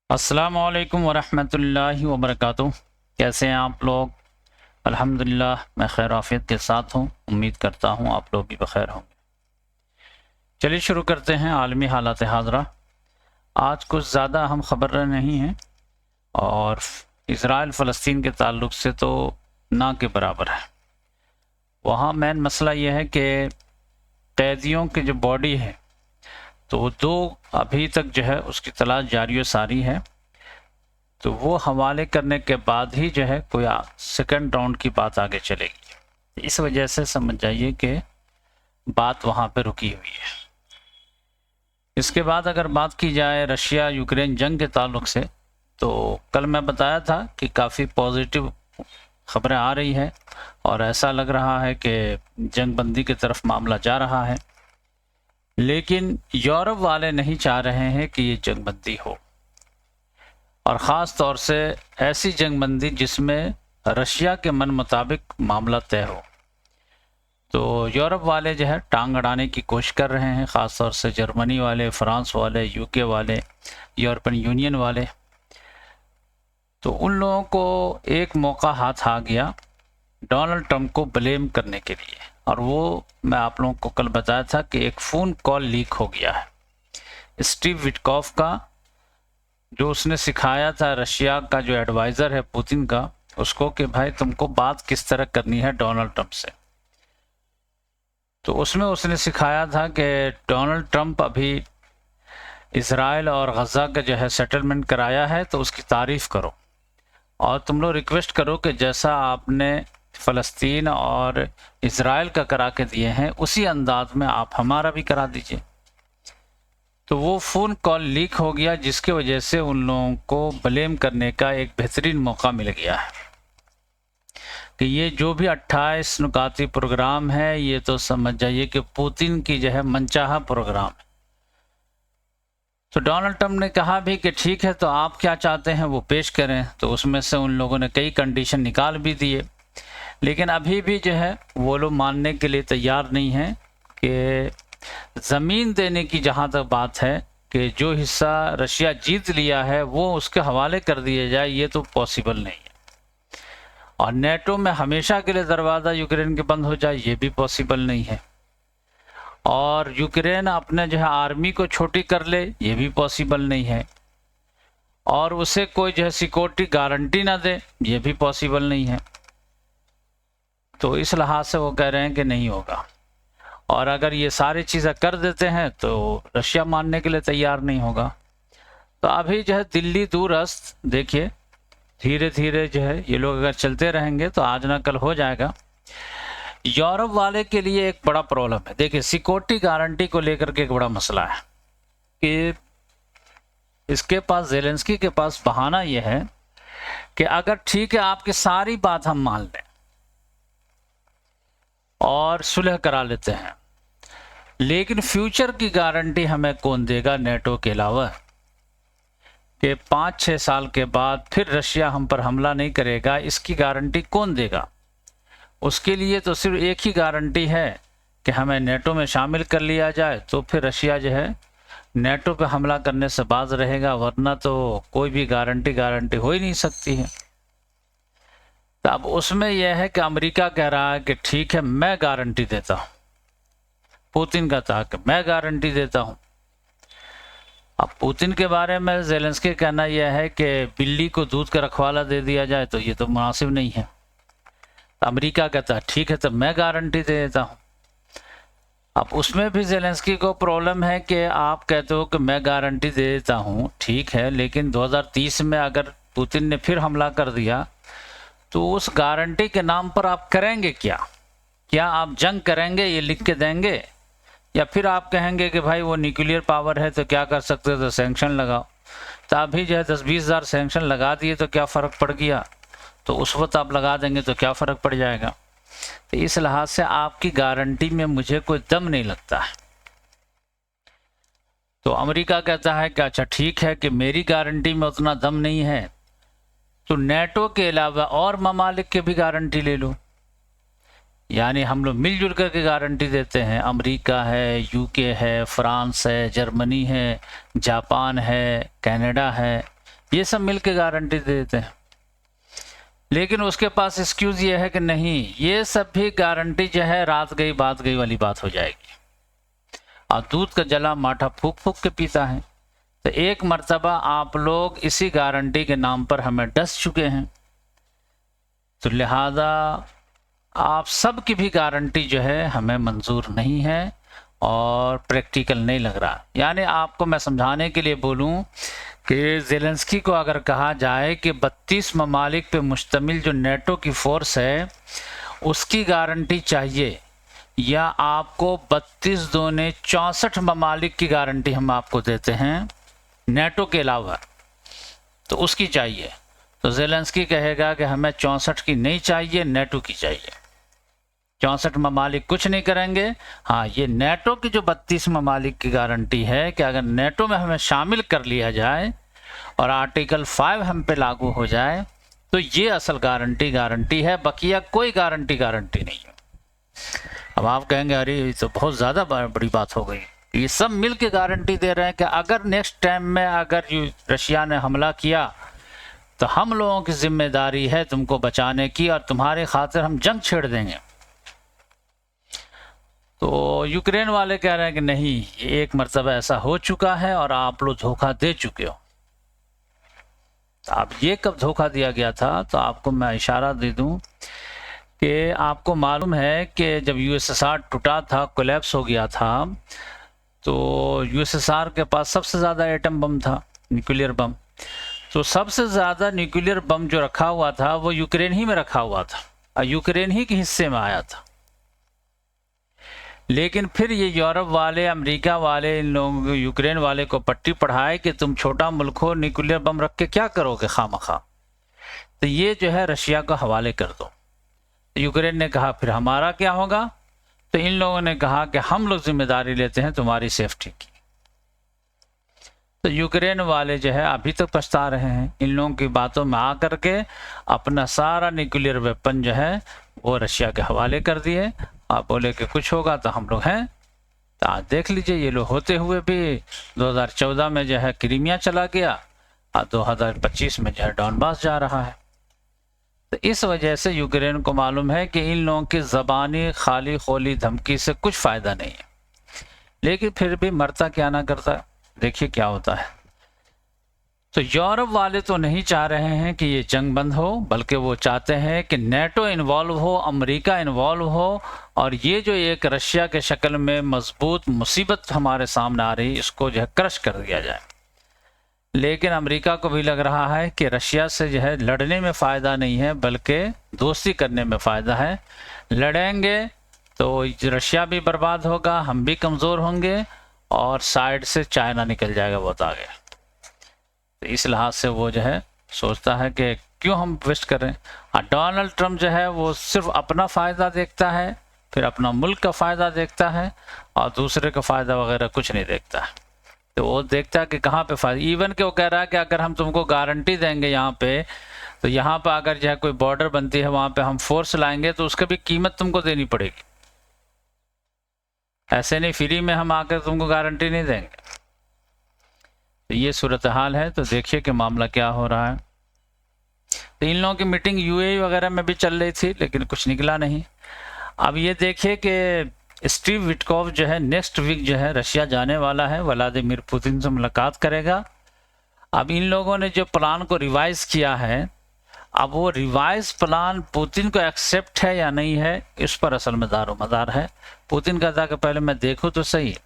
अस्सलाम वालेकुम वरहमतुल्लाहि वबरकातुह। कैसे हैं आप लोग? अल्हम्दुलिल्लाह मैं खैर आफियत के साथ हूँ। उम्मीद करता हूँ आप लोग भी बखैर होंगे। चलिए शुरू करते हैं आलमी हालात हाज़रा। आज कुछ ज़्यादा अहम खबर नहीं हैं और इसराइल फ़लस्तीन के ताल्लुक से तो ना के बराबर है। वहाँ मेन मसला यह है कि कैदियों की जो बॉडी है तो दो अभी तक जो है उसकी तलाश जारी व सारी है, तो वो हवाले करने के बाद ही जो है कोई सेकंड राउंड की बात आगे चलेगी। इस वजह से समझ जाइए कि बात वहाँ पे रुकी हुई है। इसके बाद अगर बात की जाए रशिया यूक्रेन जंग के ताल्लुक से, तो कल मैं बताया था कि काफ़ी पॉजिटिव खबरें आ रही है और ऐसा लग रहा है कि जंग बंदी की तरफ मामला जा रहा है, लेकिन यूरोप वाले नहीं चाह रहे हैं कि ये जंग बंदी हो, और ख़ास तौर से ऐसी जंग बंदी जिसमें रशिया के मन मुताबिक मामला तय हो। तो यूरोप वाले जो है टांग अड़ाने की कोशिश कर रहे हैं, ख़ास तौर से जर्मनी वाले, फ्रांस वाले, यूके वाले, यूरोपियन यूनियन वाले। तो उन लोगों को एक मौका हाथ आ गया डोनाल्ड ट्रंप को ब्लेम करने के लिए, और वो मैं आप लोगों को कल बताया था कि एक फ़ोन कॉल लीक हो गया है स्टीव विटकॉफ का, जो उसने सिखाया था रशिया का जो एडवाइज़र है पुतिन का, उसको कि भाई तुमको बात किस तरह करनी है डोनाल्ड ट्रंप से। तो उसमें उसने सिखाया था कि डोनाल्ड ट्रंप अभी इसराइल और गज़ा का जो है सेटलमेंट कराया है तो उसकी तारीफ़ करो, और तुम लोग रिक्वेस्ट करो कि जैसा आपने फ़लस्तीन और इसराइल का करा के दिए हैं उसी अंदाज में आप हमारा भी करा दीजिए। तो वो फ़ोन कॉल लीक हो गया, जिसकी वजह से उन लोगों को ब्लेम करने का एक बेहतरीन मौका मिल गया है कि ये जो भी 28 नुकाती प्रोग्राम है ये तो समझ जाइए कि पुतिन की जो है मनचाहा प्रोग्राम है। तो डोनाल्ड ट्रंप ने कहा भी कि ठीक है, तो आप क्या चाहते हैं वो पेश करें। तो उसमें से उन लोगों ने कई कंडीशन निकाल भी दिए, लेकिन अभी भी जो है वो लोग मानने के लिए तैयार नहीं हैं कि ज़मीन देने की जहाँ तक बात है कि जो हिस्सा रशिया जीत लिया है वो उसके हवाले कर दिया जाए, ये तो पॉसिबल नहीं है। और नेटो में हमेशा के लिए दरवाज़ा यूक्रेन के बंद हो जाए, ये भी पॉसिबल नहीं है। और यूक्रेन अपने जो है आर्मी को छोटी कर ले, ये भी पॉसिबल नहीं है। और उसे कोई जो है सिक्योरिटी गारंटी ना दे, ये भी पॉसिबल नहीं है। तो इस लिहाज से वो कह रहे हैं कि नहीं होगा, और अगर ये सारी चीज़ें कर देते हैं तो रशिया मानने के लिए तैयार नहीं होगा। तो अभी जो है दिल्ली दूरस्थ, देखिए धीरे धीरे जो है ये लोग अगर चलते रहेंगे तो आज ना कल हो जाएगा। यूरोप वाले के लिए एक बड़ा प्रॉब्लम है, देखिए सिक्योरिटी गारंटी को लेकर के एक बड़ा मसला है कि इसके पास, ज़ेलेंस्की के पास बहाना यह है कि अगर ठीक है आपकी सारी बात हम मान लें और सुलह करा लेते हैं, लेकिन फ्यूचर की गारंटी हमें कौन देगा नेटो के अलावा, कि 5-6 साल के बाद फिर रशिया हम पर हमला नहीं करेगा, इसकी गारंटी कौन देगा। उसके लिए तो सिर्फ एक ही गारंटी है कि हमें नेटो में शामिल कर लिया जाए, तो फिर रशिया जो है नेटो पे हमला करने से बाज रहेगा, वरना तो कोई भी गारंटी हो ही नहीं सकती है। तो अब उसमें यह है कि अमेरिका कह रहा है कि ठीक है मैं गारंटी देता हूँ, पुतिन का था कि मैं गारंटी देता हूँ। अब पुतिन के बारे में ज़ेलेंस्की का कहना यह है कि बिल्ली को दूध का रखवाला दे दिया जाए तो ये तो मुनासिब नहीं है। अमेरिका कहता है ठीक है तो मैं गारंटी दे देता हूँ। अब उसमें भी ज़ेलेंस्की को प्रॉब्लम है कि आप कहते हो कि मैं गारंटी दे देता हूँ, ठीक है, लेकिन 2030 में अगर पुतिन ने फिर हमला कर दिया तो उस गारंटी के नाम पर आप करेंगे क्या? क्या आप जंग करेंगे ये लिख के देंगे, या फिर आप कहेंगे कि भाई वो न्यूक्लियर पावर है तो क्या कर सकते हो, तो सैंक्शन लगाओ। तो अभी जो है 10-20 हज़ार सैंक्शन लगा दिए तो क्या फ़र्क पड़ गया, तो उस वक्त आप लगा देंगे तो क्या फ़र्क पड़ जाएगा। तो इस लिहाज से आपकी गारंटी में मुझे कोई दम नहीं लगता है। तो अमेरिका कहता है कि अच्छा ठीक है कि मेरी गारंटी में उतना दम नहीं है, तो नेटो के अलावा और ममालिक की भी गारंटी ले लो, यानी हम लोग मिलजुल कर के गारंटी देते हैं। अमेरिका है, यूके है, फ्रांस है, जर्मनी है, जापान है, कनाडा है, ये सब मिल के गारंटी दे देते हैं। लेकिन उसके पास एक्सक्यूज़ ये है कि नहीं, ये सब भी गारंटी जो है रात गई बात गई वाली बात हो जाएगी। और दूध का जला माठा फूक फूक के पीता है। तो एक मर्तबा आप लोग इसी गारंटी के नाम पर हमें डस चुके हैं, तो लिहाजा आप सब की भी गारंटी जो है हमें मंजूर नहीं है और प्रैक्टिकल नहीं लग रहा। यानी आपको मैं समझाने के लिए बोलूं कि ज़ेलेंस्की को अगर कहा जाए कि 32 ममालिक पे मुश्तमिल जो नेटो की फ़ोर्स है उसकी गारंटी चाहिए, या आपको 32 दूने 64 ममालिक की गारंटी हम आपको देते हैं नेटो के अलावा, तो उसकी चाहिए, तो ज़ेलेंस्की कहेगा कि हमें 64 की नहीं चाहिए, नेटो की चाहिए। 64 ममालिक कुछ नहीं करेंगे। हाँ, ये नेटो की जो 32 ममालिक की गारंटी है कि अगर नेटो में हमें शामिल कर लिया जाए और आर्टिकल 5 हम पे लागू हो जाए तो ये असल गारंटी है, बकिया कोई गारंटी नहीं है। अब आप कहेंगे अरे ये तो बहुत ज़्यादा बड़ी बात हो गई, ये सब मिल के गारंटी दे रहे हैं कि अगर नेक्स्ट टाइम में अगर रशिया ने हमला किया तो हम लोगों की जिम्मेदारी है तुमको बचाने की और तुम्हारे खातिर हम जंग छेड़ देंगे। तो यूक्रेन वाले कह रहे हैं कि नहीं, एक मर्तबा ऐसा हो चुका है और आप लोग धोखा दे चुके हो। अब ये कब धोखा दिया गया था, तो आपको मैं इशारा दे दूं कि आपको मालूम है कि जब यूएसएसआर टूटा था, कोलैप्स हो गया था, तो यूएसएसआर के पास सबसे ज़्यादा एटम बम था, न्यूक्लियर बम। तो सबसे ज़्यादा न्यूक्लियर बम जो रखा हुआ था वो यूक्रेन ही में रखा हुआ था और यूक्रेन ही के हिस्से में आया था। लेकिन फिर ये यूरोप वाले, अमेरिका वाले, इन लोगों यूक्रेन वाले को पट्टी पढ़ाए कि तुम छोटा मुल्क हो, न्यूक्लियर बम रख के क्या करोगे खामखा, तो ये जो है रशिया को हवाले कर दो। तो यूक्रेन ने कहा फिर हमारा क्या होगा, तो इन लोगों ने कहा कि हम लोग जिम्मेदारी लेते हैं तुम्हारी सेफ्टी की। तो यूक्रेन वाले जो है अभी तक पछता रहे हैं, इन लोगों की बातों में आ करके अपना सारा न्यूक्लियर वेपन जो है वो रशिया के हवाले कर दिए। आप बोले कि कुछ होगा तो हम लोग हैं, तो आज देख लीजिए ये लोग होते हुए भी 2014 में जो है क्रीमिया चला गया और 2025 में जो है डॉनबास जा रहा है। तो इस वजह से यूक्रेन को मालूम है कि इन लोगों की ज़बानी खाली खोली धमकी से कुछ फ़ायदा नहीं है, लेकिन फिर भी मरता क्या ना करता, देखिए क्या होता है। तो यूरोप वाले तो नहीं चाह रहे हैं कि ये जंग बंद हो, बल्कि वो चाहते हैं कि नेटो इन्वॉल्व हो, अमेरिका इन्वॉल्व हो, और ये जो एक रशिया के शक्ल में मजबूत मुसीबत हमारे सामने आ रही, इसको जो है क्रश कर दिया जाए। लेकिन अमेरिका को भी लग रहा है कि रशिया से जो है लड़ने में फ़ायदा नहीं है, बल्कि दोस्ती करने में फ़ायदा है। लड़ेंगे तो रशिया भी बर्बाद होगा, हम भी कमज़ोर होंगे और साइड से चाइना निकल जाएगा बहुत आगे। तो इस लिहाज से वो जो है सोचता है कि क्यों हम वेस्ट करें। और डोनाल्ड ट्रंप जो है वो सिर्फ अपना फ़ायदा देखता है, फिर अपना मुल्क का फ़ायदा देखता है और दूसरे का फ़ायदा वगैरह कुछ नहीं देखता है। तो वो देखता है कि कहाँ पे फ़ायदा, इवन कि वो कह रहा है कि अगर हम तुमको गारंटी देंगे यहाँ पे, तो यहाँ पर अगर जो है कोई बॉर्डर बनती है वहाँ पे हम फोर्स लाएंगे तो उसकी भी कीमत तुमको देनी पड़ेगी, ऐसे नहीं फ्री में हम आकर तुमको गारंटी नहीं देंगे। तो ये सूरत हाल है। तो देखिए कि मामला क्या हो रहा है। तो इन लोगों की मीटिंग यूएई वगैरह में भी चल रही थी, लेकिन कुछ निकला नहीं। अब ये देखिए कि स्टीव विटकॉफ जो है नेक्स्ट वीक जो है रशिया जाने वाला है, व्लादिमीर पुतिन से मुलाकात करेगा। अब इन लोगों ने जो प्लान को रिवाइज किया है, अब वो रिवाइज प्लान पुतिन को एक्सेप्ट है या नहीं है, इस पर असल में दारोमदार है। पुतिन कहता कि पहले मैं देखूं तो सही।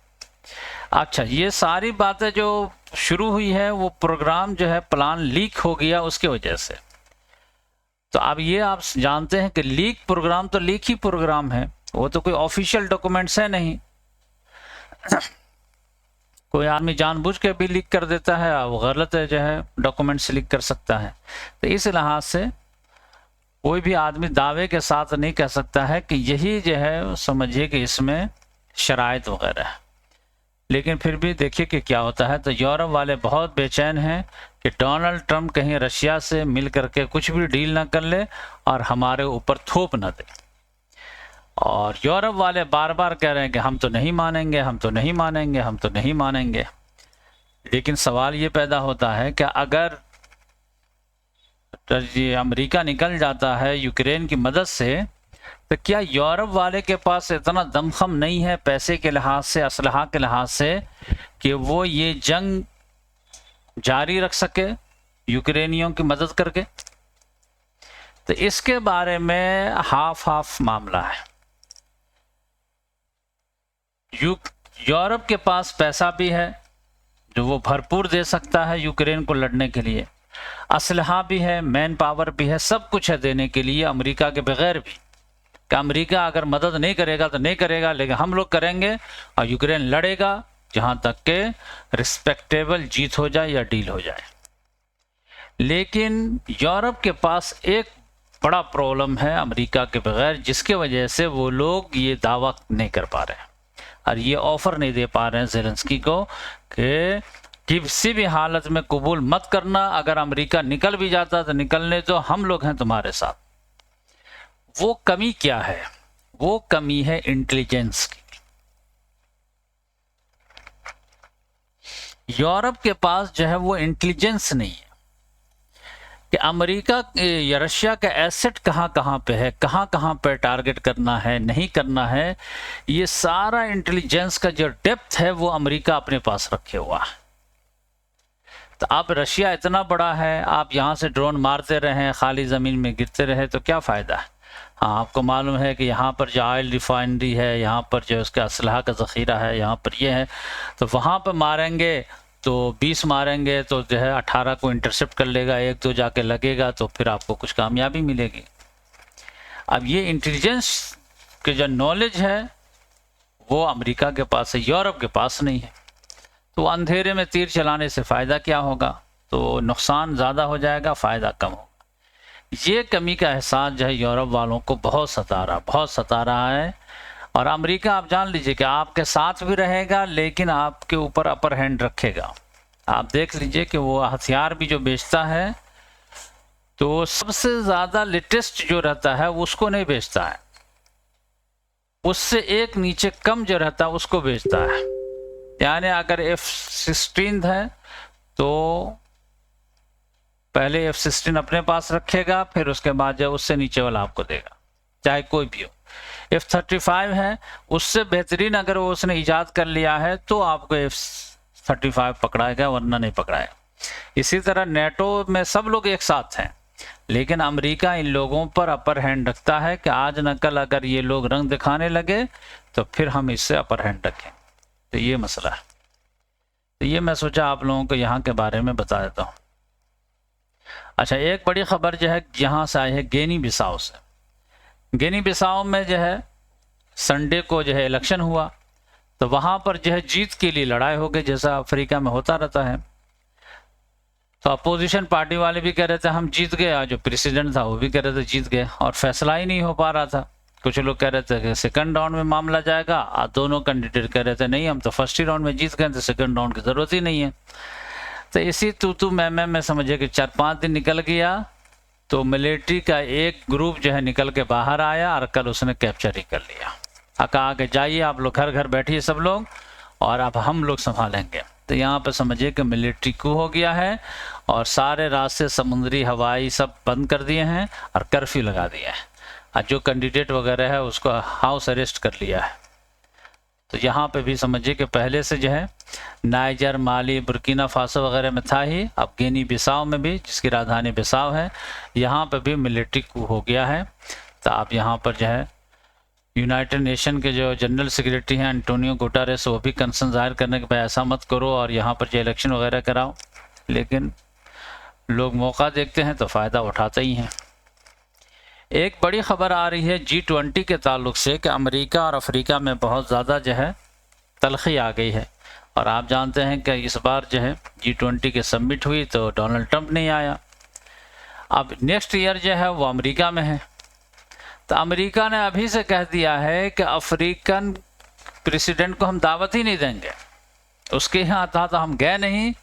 अच्छा, ये सारी बातें जो शुरू हुई है वो प्रोग्राम जो है प्लान लीक हो गया उसकी वजह से। तो अब ये आप जानते हैं कि लीक प्रोग्राम तो लीक ही प्रोग्राम है, वो तो कोई ऑफिशियल डॉक्यूमेंट्स है नहीं। कोई आदमी जानबूझ के भी लीक कर देता है, वो गलत है जो है डॉक्यूमेंट्स लीक कर सकता है। तो इस लिहाज से कोई भी आदमी दावे के साथ नहीं कह सकता है कि यही जो है समझिए कि इसमें शराइत वगैरह है। लेकिन फिर भी देखिए कि क्या होता है। तो यूरोप वाले बहुत बेचैन हैं कि डोनाल्ड ट्रंप कहीं रशिया से मिल करके कुछ भी डील ना कर ले और हमारे ऊपर थोप ना दे। और यूरोप वाले बार बार कह रहे हैं कि हम तो नहीं मानेंगे, हम तो नहीं मानेंगे, हम तो नहीं मानेंगे। लेकिन सवाल ये पैदा होता है कि अगर ये अमेरिका निकल जाता है यूक्रेन की मदद से, तो क्या यूरोप वाले के पास इतना दमखम नहीं है पैसे के लिहाज से, असलहा के लिहाज से, कि वो ये जंग जारी रख सके यूक्रेनियों की मदद करके? तो इसके बारे में हाफ हाफ मामला है। यूरोप के पास पैसा भी है जो वो भरपूर दे सकता है यूक्रेन को लड़ने के लिए, असलहा भी है, मैन पावर भी है, सब कुछ है देने के लिए अमेरिका के बगैर भी। कि अमेरिका अगर मदद नहीं करेगा तो नहीं करेगा, लेकिन हम लोग करेंगे और यूक्रेन लड़ेगा जहां तक के रिस्पेक्टेबल जीत हो जाए या डील हो जाए। लेकिन यूरोप के पास एक बड़ा प्रॉब्लम है अमेरिका के बगैर, जिसके वजह से वो लोग ये दावा नहीं कर पा रहे हैं और ये ऑफर नहीं दे पा रहे हैं ज़ेलेंस्की को कि किसी भी हालत में कबूल मत करना, अगर अमेरिका निकल भी जाता तो निकलने दो, हम लोग हैं तुम्हारे साथ। वो कमी क्या है? वो कमी है इंटेलिजेंस की। यूरोप के पास जो है वो इंटेलिजेंस नहीं है कि अमेरिका या रशिया का एसेट कहाँ कहाँ पे है, कहाँ कहाँ पे टारगेट करना है, नहीं करना है। ये सारा इंटेलिजेंस का जो डेप्थ है वो अमेरिका अपने पास रखे हुआ है। तो अब रशिया इतना बड़ा है, आप यहाँ से ड्रोन मारते रहें, खाली ज़मीन में गिरते रहे तो क्या फ़ायदा है? हाँ, आपको मालूम है कि यहाँ पर जो ऑयल रिफाइनरी है, यहाँ पर जो उसका असलहा का ज़ख़ीरा है, यहाँ पर ये है, तो वहाँ पर मारेंगे तो 20 मारेंगे तो जो है 18 को इंटरसेप्ट कर लेगा, एक दो जाके लगेगा तो फिर आपको कुछ कामयाबी मिलेगी। अब ये इंटेलिजेंस के जो नॉलेज है वो अमेरिका के पास है, यूरोप के पास नहीं है। तो अंधेरे में तीर चलाने से फ़ायदा क्या होगा? तो नुकसान ज़्यादा हो जाएगा, फ़ायदा कम होगा। ये कमी का एहसास जो है यूरोप वालों को बहुत सता रहा है। और अमेरिका आप जान लीजिए कि आपके साथ भी रहेगा, लेकिन आपके ऊपर अपर हैंड रखेगा। आप देख लीजिए कि वो हथियार भी जो बेचता है तो सबसे ज़्यादा लेटेस्ट जो रहता है उसको नहीं बेचता है, उससे एक नीचे कम जो रहता है उसको बेचता है। यानी अगर F-16 है तो पहले F-16 अपने पास रखेगा, फिर उसके बाद जो उससे नीचे वाला आपको देगा, चाहे कोई भी हो। F-35 है, उससे बेहतरीन अगर वो उसने ईजाद कर लिया है तो आपको F-35 पकड़ाएगा, वरना नहीं पकड़ाएगा। इसी तरह नेटो में सब लोग एक साथ हैं, लेकिन अमेरिका इन लोगों पर अपर हैंड रखता है कि आज न कल अगर ये लोग रंग दिखाने लगे तो फिर हम इससे अपर हैंड रखें। तो ये मसला है। तो ये मैं सोचा आप लोगों को यहाँ के बारे में बता देता हूँ। अच्छा, एक बड़ी खबर जो है यहाँ से आई है गिनी बिसाओ से। गिनी बिसाओ में जो है संडे को जो है इलेक्शन हुआ, तो वहाँ पर जो है जीत के लिए लड़ाई हो गई, जैसा अफ्रीका में होता रहता है। तो अपोजिशन पार्टी वाले भी कह रहे थे हम जीत गए, और जो प्रेसिडेंट था वो भी कह रहे थे जीत गए, और फैसला ही नहीं हो पा रहा था। कुछ लोग कह रहे थे कि सेकंड राउंड में मामला जाएगा, और दोनों कैंडिडेट कह रहे थे नहीं हम तो फर्स्ट ही राउंड में जीत गए, तो सेकंड राउंड की ज़रूरत ही नहीं है। तो इसी तू मैं समझे कि 4-5 दिन निकल गया, तो मिलिट्री का एक ग्रुप जो है निकल के बाहर आया और कल उसने कैप्चर ही कर लिया। कहा कि जाइए आप लोग घर घर बैठिए सब लोग, और अब हम लोग संभालेंगे। तो यहाँ पर समझिए कि मिलिट्री कू हो गया है, और सारे रास्ते समुद्री हवाई सब बंद कर दिए हैं और कर्फ्यू लगा दिया है, और जो कैंडिडेट वगैरह है उसको हाउस अरेस्ट कर लिया है। तो यहाँ पे भी समझिए कि पहले से जो है नाइजर, माली, बुर्किना फासो वगैरह में था ही, अब गिनी बिसाओ में भी, जिसकी राजधानी बिसाओ है, यहाँ पे भी मिलिट्री कू हो गया है। तो आप यहाँ पर जो है यूनाइटेड नेशन के जो जनरल सेक्रेटरी हैं एंटोनियो गुटेरेस, वो भी कंसर्न जाहिर करने के भाई ऐसा मत करो और यहाँ पर जो इलेक्शन वगैरह कराओ, लेकिन लोग मौका देखते हैं तो फ़ायदा उठाते ही हैं। एक बड़ी खबर आ रही है G20 के ताल्लुक से कि अमेरिका और अफ्रीका में बहुत ज़्यादा जो है तलखी आ गई है, और आप जानते हैं कि इस बार जो है G20 के समिट हुई तो डोनाल्ड ट्रंप नहीं आया। अब नेक्स्ट ईयर जो है वो अमेरिका में है, तो अमेरिका ने अभी से कह दिया है कि अफ्रीकन प्रेसिडेंट को हम दावत ही नहीं देंगे, उसके यहाँ था तो हम गए नहीं,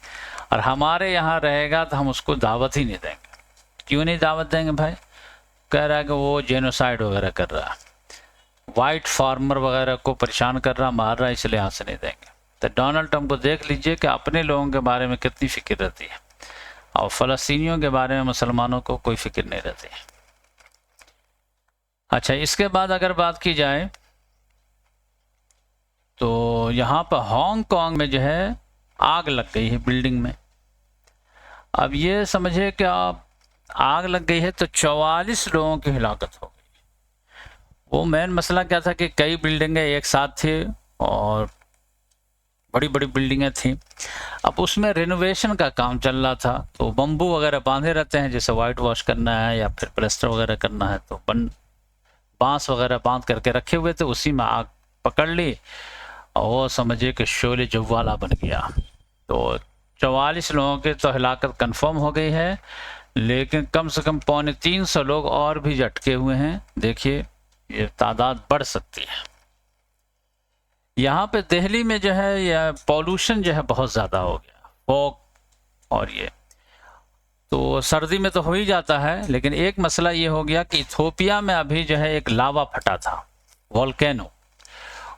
और हमारे यहाँ रहेगा तो हम उसको दावत ही नहीं देंगे। क्यों नहीं दावत देंगे भाई? कह रहा है कि वो जेनोसाइड वगैरह कर रहा है, वाइट फार्मर वगैरह को परेशान कर रहा, मार रहा, इसलिए यहाँ से नहीं देंगे। तो डोनाल्ड ट्रंप को देख लीजिए कि अपने लोगों के बारे में कितनी फिक्र रहती है, और फ़लस्तीनियों के बारे में मुसलमानों को कोई फिक्र नहीं रहती। अच्छा, इसके बाद अगर बात की जाए तो यहाँ पर हांगकांग में जो है आग लग गई है बिल्डिंग में। अब ये समझिए कि आप आग लग गई है तो 44 लोगों की हिलाकत हो गई। वो मेन मसला क्या था कि कई बिल्डिंगें एक साथ थी और बड़ी बड़ी बिल्डिंगें थी। अब उसमें रिनोवेशन का काम चल रहा था, तो बम्बू वगैरह बांधे रहते हैं, जैसे वाइट वॉश करना है या फिर प्लास्टर वगैरह करना है, तो बांस वगैरह बांध करके रखे हुए थे। उसी में आग पकड़ ली और वो समझिए कि शोले जवाला बन गया। तो 44 लोगों की तो हिलाकत कंफर्म हो गई है, लेकिन कम से कम 250 लोग और भी झटके हुए हैं। देखिए ये तादाद बढ़ सकती है। यहाँ पे दिल्ली में जो है यह पॉल्यूशन जो है बहुत ज़्यादा हो गया, फॉग, और ये तो सर्दी में तो हो ही जाता है, लेकिन एक मसला ये हो गया कि इथियोपिया में अभी जो है एक लावा फटा था, वोल्केनो,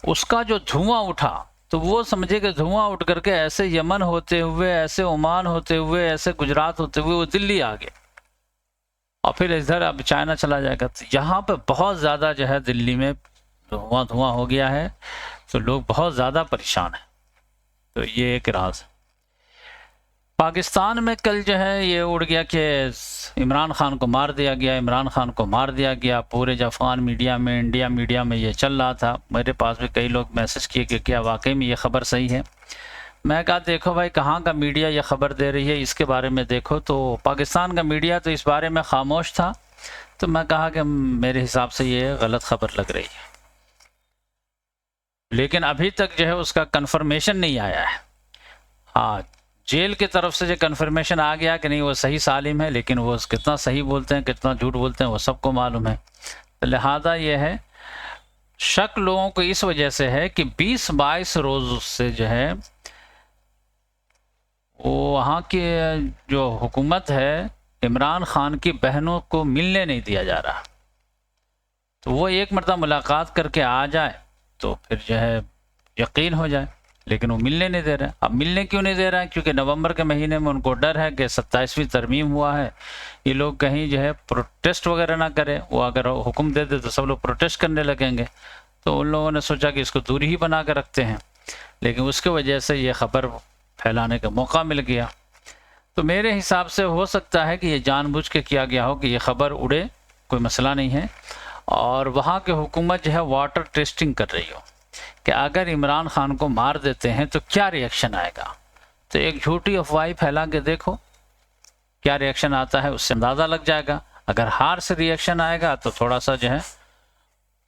उसका जो धुआं उठा, तो वो समझे कि धुआं उठ करके ऐसे यमन होते हुए, ऐसे ओमान होते हुए, ऐसे गुजरात होते हुए वो दिल्ली आ गए और फिर इधर अब चाइना चला जाएगा। तो यहाँ पे बहुत ज़्यादा जो है दिल्ली में धुआं हो गया है, तो लोग बहुत ज़्यादा परेशान हैं। तो ये एक राज। पाकिस्तान में कल जो है ये उड़ गया कि इमरान खान को मार दिया गया, इमरान खान को मार दिया गया। पूरे अफगान मीडिया में, इंडिया मीडिया में ये चल रहा था। मेरे पास भी कई लोग मैसेज किए कि क्या वाकई में ये ख़बर सही है। मैं कहा देखो भाई, कहाँ का मीडिया ये ख़बर दे रही है, इसके बारे में देखो। तो पाकिस्तान का मीडिया तो इस बारे में खामोश था। तो मैं कहा कि मेरे हिसाब से ये गलत ख़बर लग रही है, लेकिन अभी तक जो है उसका कन्फर्मेशन नहीं आया है। हाँ, जेल की तरफ से जो कन्फर्मेशन आ गया कि नहीं वो सही सालिम है, लेकिन वो कितना सही बोलते हैं कितना झूठ बोलते हैं वो सबको मालूम है। तो लिहाजा ये है, शक लोगों को इस वजह से है कि 20-22 रोज से जो है वो वहाँ की जो हुकूमत है इमरान खान की बहनों को मिलने नहीं दिया जा रहा। तो वो एक मरतबा मुलाकात करके आ जाए तो फिर जो है यकीन हो जाए, लेकिन वो मिलने नहीं दे रहे हैं। अब मिलने क्यों नहीं दे रहे हैं? क्योंकि नवंबर के महीने में उनको डर है कि 27वीं तरमीम हुआ है, ये लोग कहीं जो है प्रोटेस्ट वगैरह ना करें। वो अगर हुक्म दे दे तो सब लोग प्रोटेस्ट करने लगेंगे। तो उन लोगों ने सोचा कि इसको दूरी ही बना कर रखते हैं, लेकिन उसकी वजह से ये ख़बर फैलाने का मौका मिल गया। तो मेरे हिसाब से हो सकता है कि ये जानबूझ के किया गया हो कि ये ख़बर उड़े, कोई मसला नहीं है। और वहाँ की हुकूमत जो है वाटर टेस्टिंग कर रही हो कि अगर इमरान खान को मार देते हैं तो क्या रिएक्शन आएगा। तो एक झूठी अफवाह फैला के देखो क्या रिएक्शन आता है, उससे अंदाज़ा लग जाएगा। अगर हार से रिएक्शन आएगा तो थोड़ा सा जो है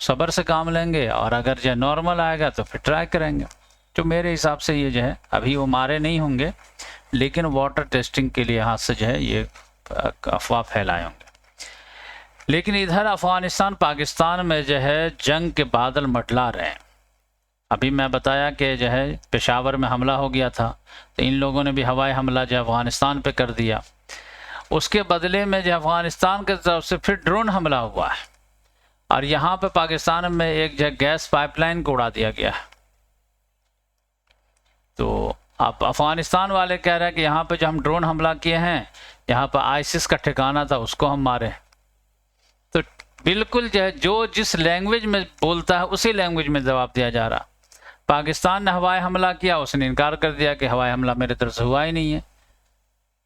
सब्र से काम लेंगे, और अगर जो नॉर्मल आएगा तो फिर ट्राई करेंगे। तो मेरे हिसाब से ये जो है अभी वो मारे नहीं होंगे, लेकिन वाटर टेस्टिंग के लिए हाथ से जो है ये अफवाह फैलाए होंगे। लेकिन इधर अफ़गानिस्तान पाकिस्तान में जो है जंग के बादल मंडला रहे हैं। अभी मैं बताया कि जो है पेशावर में हमला हो गया था, तो इन लोगों ने भी हवाई हमला जो अफ़गानिस्तान पे कर दिया। उसके बदले में जो अफ़गानिस्तान की तरफ से फिर ड्रोन हमला हुआ है, और यहाँ पे पाकिस्तान में एक जो गैस पाइपलाइन को उड़ा दिया गया है। तो अब अफ़गानिस्तान वाले कह रहे हैं कि यहाँ पे जो हम ड्रोन हमला किए हैं, यहाँ पर आईसिस का ठिकाना था, उसको हम मारे। तो बिल्कुल जो है जो जिस लैंग्वेज में बोलता है उसी लैंग्वेज में जवाब दिया जा रहा। पाकिस्तान ने हवाई हमला किया, उसने इनकार कर दिया कि हवाई हमला मेरे तरफ से हुआ ही नहीं है,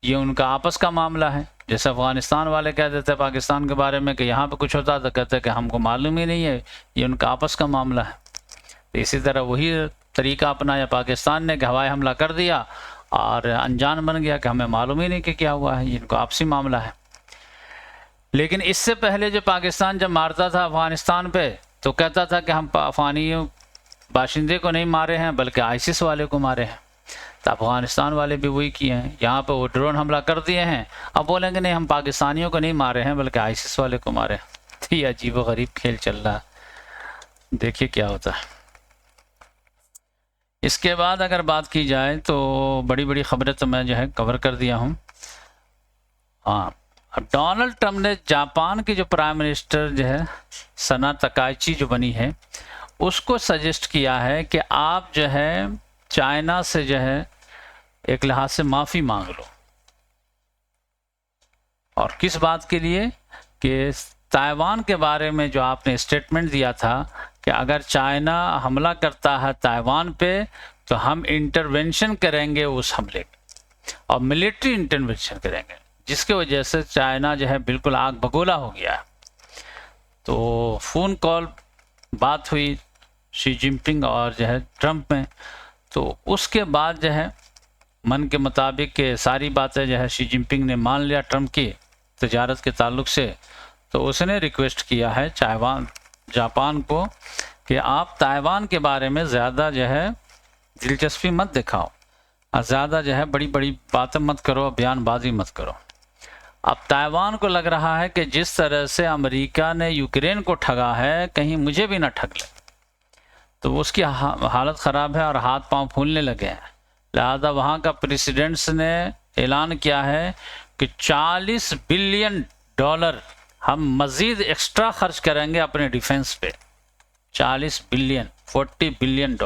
ये उनका आपस का मामला है। जैसे अफ़गानिस्तान वाले कह देते हैं पाकिस्तान के बारे में कि यहाँ पे कुछ होता तो कहते हैं कि हमको मालूम ही नहीं है, ये उनका आपस का मामला है। तो इसी तरह वही तरीका अपनाया पाकिस्तान ने कि हवाई हमला कर दिया और अनजान बन गया कि हमें मालूम ही नहीं कि क्या हुआ है, ये इनका आपसी मामला है। लेकिन इससे पहले जो पाकिस्तान जब मारता था अफ़गानिस्तान पे तो कहता था कि हम अफ़गानी बाशिंदे को नहीं मारे हैं बल्कि आईसिस वाले को मारे हैं। तो अफ़गानिस्तान वाले भी वही किए हैं, यहाँ पे वो ड्रोन हमला कर दिए हैं, अब बोलेंगे नहीं हम पाकिस्तानियों को नहीं मारे हैं बल्कि आईसिस वाले को मारे हैं। तो ये अजीब व गरीब खेल चल रहा है, देखिए क्या होता है। इसके बाद अगर बात की जाए तो बड़ी बड़ी खबरें तो मैं जो है कवर कर दिया हूँ। हाँ, डोनाल्ड ट्रंप ने जापान की जो प्राइम मिनिस्टर जो है सना तकाइची जो बनी है उसको सजेस्ट किया है कि आप जो है चाइना से जो है एक लिहाज से माफ़ी मांग लो। और किस बात के लिए कि ताइवान के बारे में जो आपने स्टेटमेंट दिया था कि अगर चाइना हमला करता है ताइवान पे तो हम इंटरवेंशन करेंगे उस हमले पे और मिलिट्री इंटरवेंशन करेंगे, जिसकी वजह से चाइना जो है बिल्कुल आग बगोला हो गया। तो फ़ोन कॉल बात हुई शी जिनपिंग और जो है ट्रंप में, तो उसके बाद जो है मन के मुताबिक के सारी बातें जो है शी जिनपिंग ने मान लिया ट्रंप की तजारत के ताल्लुक से। तो उसने रिक्वेस्ट किया है जापान को कि आप ताइवान के बारे में ज़्यादा जो है दिलचस्पी मत दिखाओ और ज़्यादा जो है बड़ी बड़ी बातें मत करो, बयानबाजी मत करो। अब ताइवान को लग रहा है कि जिस तरह से अमेरिका ने यूक्रेन को ठगा है कहीं मुझे भी ना ठग ले, तो उसकी हालत ख़राब है और हाथ पांव फूलने लगे हैं। लिहाजा वहाँ का प्रेसिडेंट्स ने ऐलान किया है कि $40 बिलियन हम मज़ीद एक्स्ट्रा खर्च करेंगे अपने डिफेंस पे। 40 बिलियन, $40 बिलियन।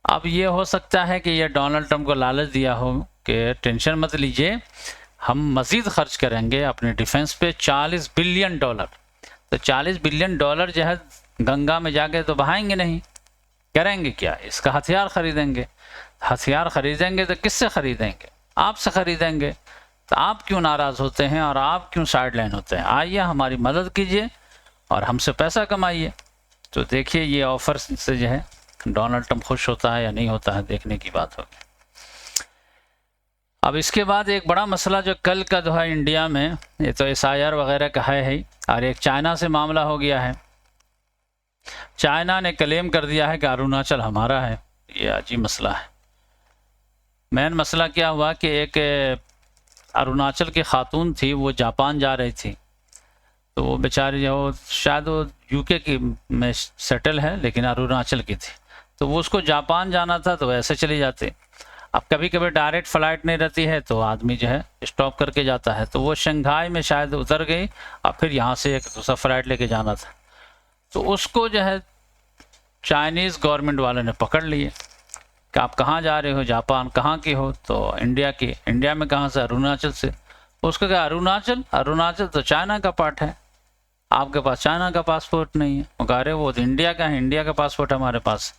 अब ये हो सकता है कि ये डोनाल्ड ट्रंप को लालच दिया हो कि टेंशन मत लीजिए, हम मज़ीद खर्च करेंगे अपने डिफेंस पे $40 बिलियन। तो $40 बिलियन जो है गंगा में जाके तो बहाएंगे नहीं, करेंगे क्या? इसका हथियार खरीदेंगे। हथियार खरीदेंगे तो किससे खरीदेंगे? आपसे खरीदेंगे। तो आप क्यों नाराज़ होते हैं और आप क्यों साइड लाइन होते हैं? आइए हमारी मदद कीजिए और हमसे पैसा कमाइए। तो देखिए ये ऑफ़र से जो है डोनाल्ड ट्रंप खुश होता है या नहीं होता है, देखने की बात होगी। अब इसके बाद एक बड़ा मसला जो कल का जो है इंडिया में, ये तो SIR वगैरह का है ही, और एक चाइना से मामला हो गया है। चाइना ने क्लेम कर दिया है कि अरुणाचल हमारा है। ये अजीब मसला है। मेन मसला क्या हुआ कि एक अरुणाचल की खातून थी, वो जापान जा रही थी, तो वो बेचारी जो शायद वो UK की में सेटल है लेकिन अरुणाचल की थी, तो वो उसको जापान जाना था तो ऐसे चली जाती। अब कभी कभी डायरेक्ट फ़्लाइट नहीं रहती है तो आदमी जो है स्टॉप करके जाता है, तो वो शंघाई में शायद उतर गई और फिर यहाँ से एक दूसरा फ़्लाइट लेके जाना था। तो उसको जो है चाइनीज़ गवर्नमेंट वाले ने पकड़ लिए कि आप कहाँ जा रहे हो? जापान। कहाँ की हो? तो इंडिया की। इंडिया में कहाँ से? अरुणाचल से। उसको कहा अरुणाचल तो चाइना का पार्ट है, आपके पास चाइना का पासपोर्ट नहीं है। वो कह रहे वो तो इंडिया का है, इंडिया का पासपोर्ट है हमारे पास।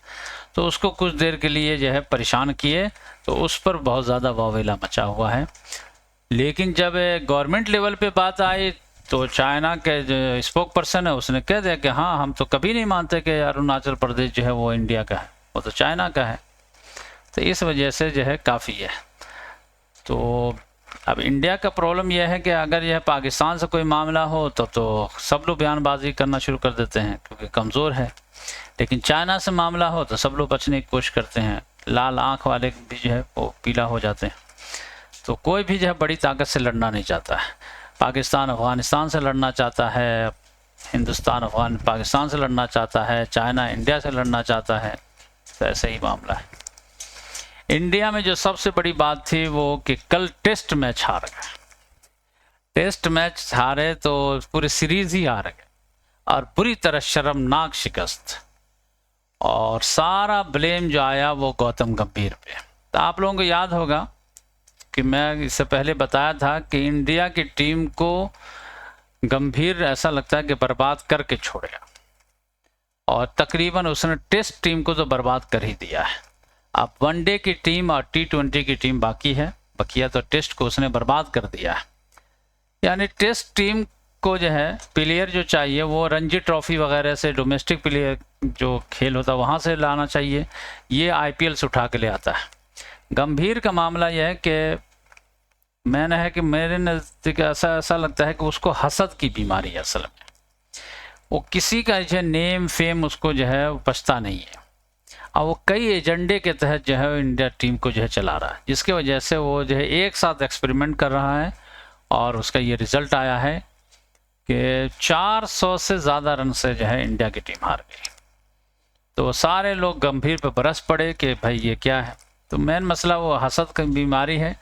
तो उसको कुछ देर के लिए जो है परेशान किए, तो उस पर बहुत ज़्यादा वावेला मचा हुआ है। लेकिन जब गवर्नमेंट लेवल पे बात आई तो चाइना के जो स्पोक पर्सन है उसने कह दिया कि हाँ हम तो कभी नहीं मानते कि अरुणाचल प्रदेश जो है वो इंडिया का है, वो तो चाइना का है। तो इस वजह से जो है काफ़ी है। तो अब इंडिया का प्रॉब्लम यह है कि अगर यह पाकिस्तान से कोई मामला हो तो सब लोग बयानबाजी करना शुरू कर देते हैं क्योंकि कमज़ोर है, लेकिन चाइना से मामला हो तो सब लोग बचने की कोशिश करते हैं। लाल आँख वाले भी जो है वो पीला हो जाते हैं। तो कोई भी जो है बड़ी ताकत से लड़ना नहीं चाहता है। पाकिस्तान अफ़गानिस्तान से लड़ना चाहता है, हिंदुस्तान पाकिस्तान से लड़ना चाहता है, चाइना इंडिया से लड़ना चाहता है। तो ऐसे ही मामला है। इंडिया में जो सबसे बड़ी बात थी वो कि कल टेस्ट मैच हार गए। टेस्ट मैच हारे तो पूरी सीरीज ही हार गए और बुरी तरह शर्मनाक शिकस्त, और सारा ब्लेम जो आया वो गौतम गंभीर पे। तो आप लोगों को याद होगा कि मैं इससे पहले बताया था कि इंडिया की टीम को गंभीर ऐसा लगता है कि बर्बाद करके छोड़ेगा, और तकरीबन उसने टेस्ट टीम को तो बर्बाद कर ही दिया है। अब वनडे की टीम और T20 की टीम बाकी है, बकिया तो टेस्ट को उसने बर्बाद कर दिया है। यानी टेस्ट टीम को जो है प्लेयर जो चाहिए वो रणजी ट्रॉफी वगैरह से, डोमेस्टिक प्लेयर जो खेल होता है वहाँ से लाना चाहिए, ये IPL से उठा के ले आता है। गंभीर का मामला यह है कि मैंने है कि मेरे नज़दीक ऐसा लगता है कि उसको हसद की बीमारी है असल में। वो किसी का जो नेम फेम उसको जो है बचता नहीं है, और वो कई एजेंडे के तहत जो है इंडिया टीम को जो है चला रहा है, जिसके वजह से वो जो है एक साथ एक्सपेरिमेंट कर रहा है और उसका ये रिज़ल्ट आया है कि 400 से ज़्यादा रन से जो है इंडिया की टीम हार गई। तो सारे लोग गंभीर पे बरस पड़े कि भाई ये क्या है। तो मेन मसला वो हसद की बीमारी है।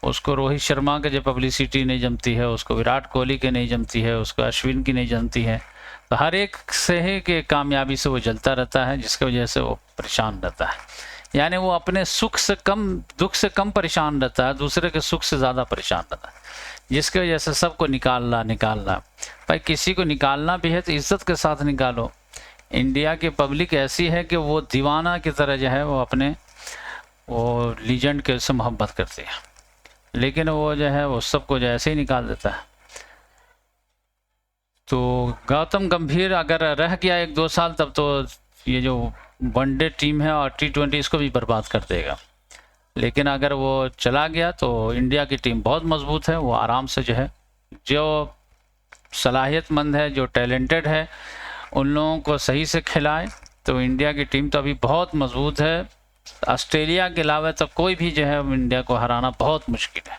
उसको रोहित शर्मा के जो पब्लिसिटी नहीं जमती है, उसको विराट कोहली के नहीं जमती है, उसको अश्विन की नहीं जमती है, तो हर एक से ही के कामयाबी से वो जलता रहता है, जिसकी वजह से वो परेशान रहता है। यानी वो अपने सुख से कम, दुख से कम परेशान रहता है, दूसरे के सुख से ज़्यादा परेशान रहता है, जिसकी वजह से सबको निकालना। भाई किसी को निकालना भी है तो इज्जत के साथ निकालो। इंडिया की पब्लिक ऐसी है कि वो दीवाना की तरह जो है वो अपने वो लीजेंड के से मोहब्बत करती है, लेकिन वो जो है वो सबको जो ऐसे ही निकाल देता है। तो गौतम गंभीर अगर रह गया 1-2 साल, तब तो ये जो वनडे टीम है और T20 इसको भी बर्बाद कर देगा। लेकिन अगर वो चला गया तो इंडिया की टीम बहुत मजबूत है, वो आराम से जो है, जो सलाहियतमंद है, जो टैलेंटेड है, उन लोगों को सही से खिलाए तो इंडिया की टीम तो अभी बहुत मजबूत है। ऑस्ट्रेलिया के अलावा तो कोई भी जो है इंडिया को हराना बहुत मुश्किल है।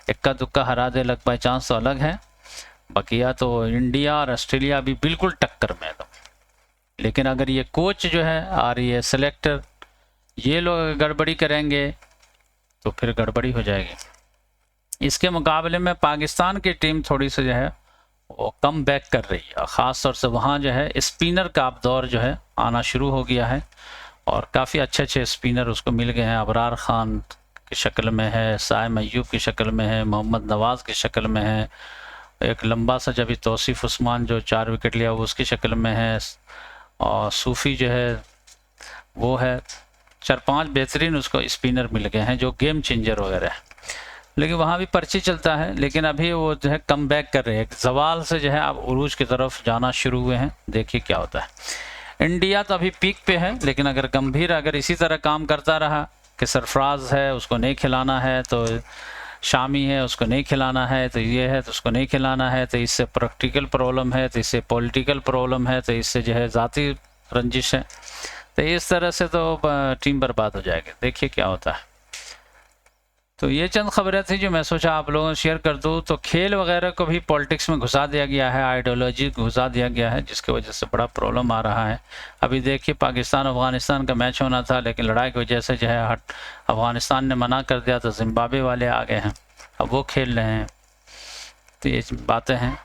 इक्का दुक्का हरा दे लक बाई चांस तो अलग है, बकिया तो इंडिया और ऑस्ट्रेलिया अभी बिल्कुल टक्कर में है। लेकिन अगर ये कोच जो है और ये सेलेक्टर ये लोग गड़बड़ी करेंगे तो फिर गड़बड़ी हो जाएगी। इसके मुकाबले में पाकिस्तान की टीम थोड़ी सी जो है वो कम बैक कर रही है, ख़ास तौर से वहाँ जो है स्पिनर का अब दौर जो है आना शुरू हो गया है और काफ़ी अच्छे स्पिनर उसको मिल गए हैं। अबरार ख़ान की शक्ल में है, साइम अय्यूब की शक्ल में है, मोहम्मद नवाज़ की शक्ल में है, एक लंबा सा जब तौसीफ़ उस्मान जो 4 विकेट लिया वो उसकी शक्ल में है, और सूफ़ी जो है वो है। 4-5 बेहतरीन उसको स्पिनर मिल गए हैं जो गेम चेंजर वगैरह है, लेकिन वहाँ भी पर्ची चलता है। लेकिन अभी वो जो है कम बैक कर रहे हैं, जवाल से जो है अब उरूज की तरफ जाना शुरू हुए हैं। देखिए क्या होता है। इंडिया तो अभी पीक पे है, लेकिन अगर गंभीर अगर इसी तरह काम करता रहा कि सरफराज है उसको नहीं खिलाना है, तो शामी है उसको नहीं खिलाना है, तो ये है तो उसको नहीं खिलाना है, तो इससे प्रैक्टिकल प्रॉब्लम है, तो इससे पॉलिटिकल प्रॉब्लम है, तो इससे जो है ज़ाती रंजिश है, तो इस तरह से तो टीम बर्बाद हो जाएगी। देखिए क्या होता है। तो ये चंद खबरें थी जो मैं सोचा आप लोगों से शेयर कर दूं। तो खेल वगैरह को भी पॉलिटिक्स में घुसा दिया गया है, आइडियोलॉजी घुसा दिया गया है, जिसकी वजह से बड़ा प्रॉब्लम आ रहा है। अभी देखिए पाकिस्तान अफगानिस्तान का मैच होना था, लेकिन लड़ाई की वजह से जो है अफगानिस्तान ने मना कर दिया, तो जिम्बाब्वे वाले आ गए हैं, अब वो खेल रहे हैं। तो ये बातें हैं।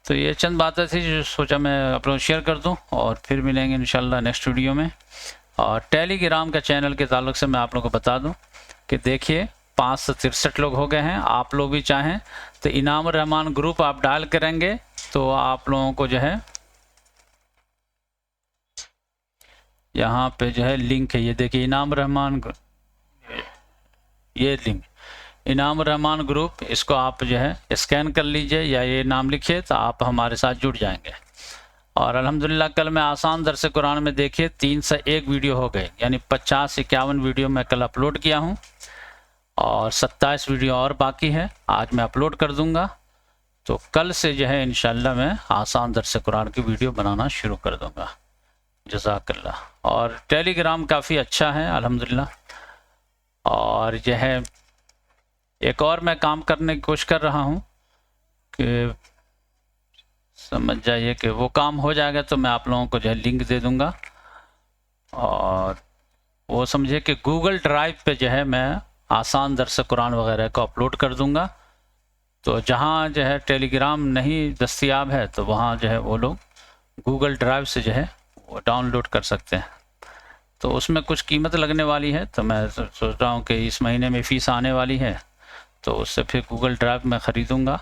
तो ये चंद बातें थी जो सोचा मैं आप लोगों को शेयर कर दूँ, और फिर मिलेंगे इंशाल्लाह नेक्स्ट वीडियो में। और टेलीग्राम का चैनल के ताल्लुक से मैं आप लोगों को बता दूँ कि देखिए 563 लोग हो गए हैं। आप लोग भी चाहें तो इनाम रहमान ग्रुप आप डायल करेंगे तो आप लोगों को जो है यहाँ पे जो है लिंक है, ये देखिए इनाम रहमान, ये लिंक इनाम रहमान ग्रुप, इसको आप जो है स्कैन कर लीजिए या ये नाम लिखिए तो आप हमारे साथ जुड़ जाएंगे। और अल्हम्दुलिल्लाह कल मैं आसान दर्स कुरान में देखिए 301 वीडियो हो गए, यानी 50-51 वीडियो मैं कल अपलोड किया हूँ और 27 वीडियो और बाकी है, आज मैं अपलोड कर दूंगा। तो कल से जो है इंशाल्लाह मैं आसान दर्स कुरान की वीडियो बनाना शुरू कर दूंगा। जज़ाकल्लाह। और टेलीग्राम काफ़ी अच्छा है अल्हम्दुलिल्लाह। और यह है एक और मैं काम करने की कोशिश कर रहा हूँ कि समझ जाइए कि वो काम हो जाएगा तो मैं आप लोगों को जो है लिंक दे दूंगा, और वो समझे कि गूगल ड्राइव पे जो है मैं आसान दर्स कुरान वगैरह को अपलोड कर दूंगा। तो जहाँ जो है टेलीग्राम नहीं दस्तयाब है तो वहाँ जो है वो लोग गूगल ड्राइव से जो है वो डाउनलोड कर सकते हैं। तो उसमें कुछ कीमत लगने वाली है, तो मैं सोच रहा हूँ कि इस महीने में फ़ीस आने वाली है तो उससे फिर गूगल ड्राइव में ख़रीदूँगा,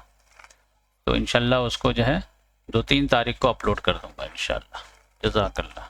तो इंशाल्लाह उसको जो है 2-3 तारीख को अपलोड कर दूँगा इंशाल्लाह। जज़ाकल्लाह।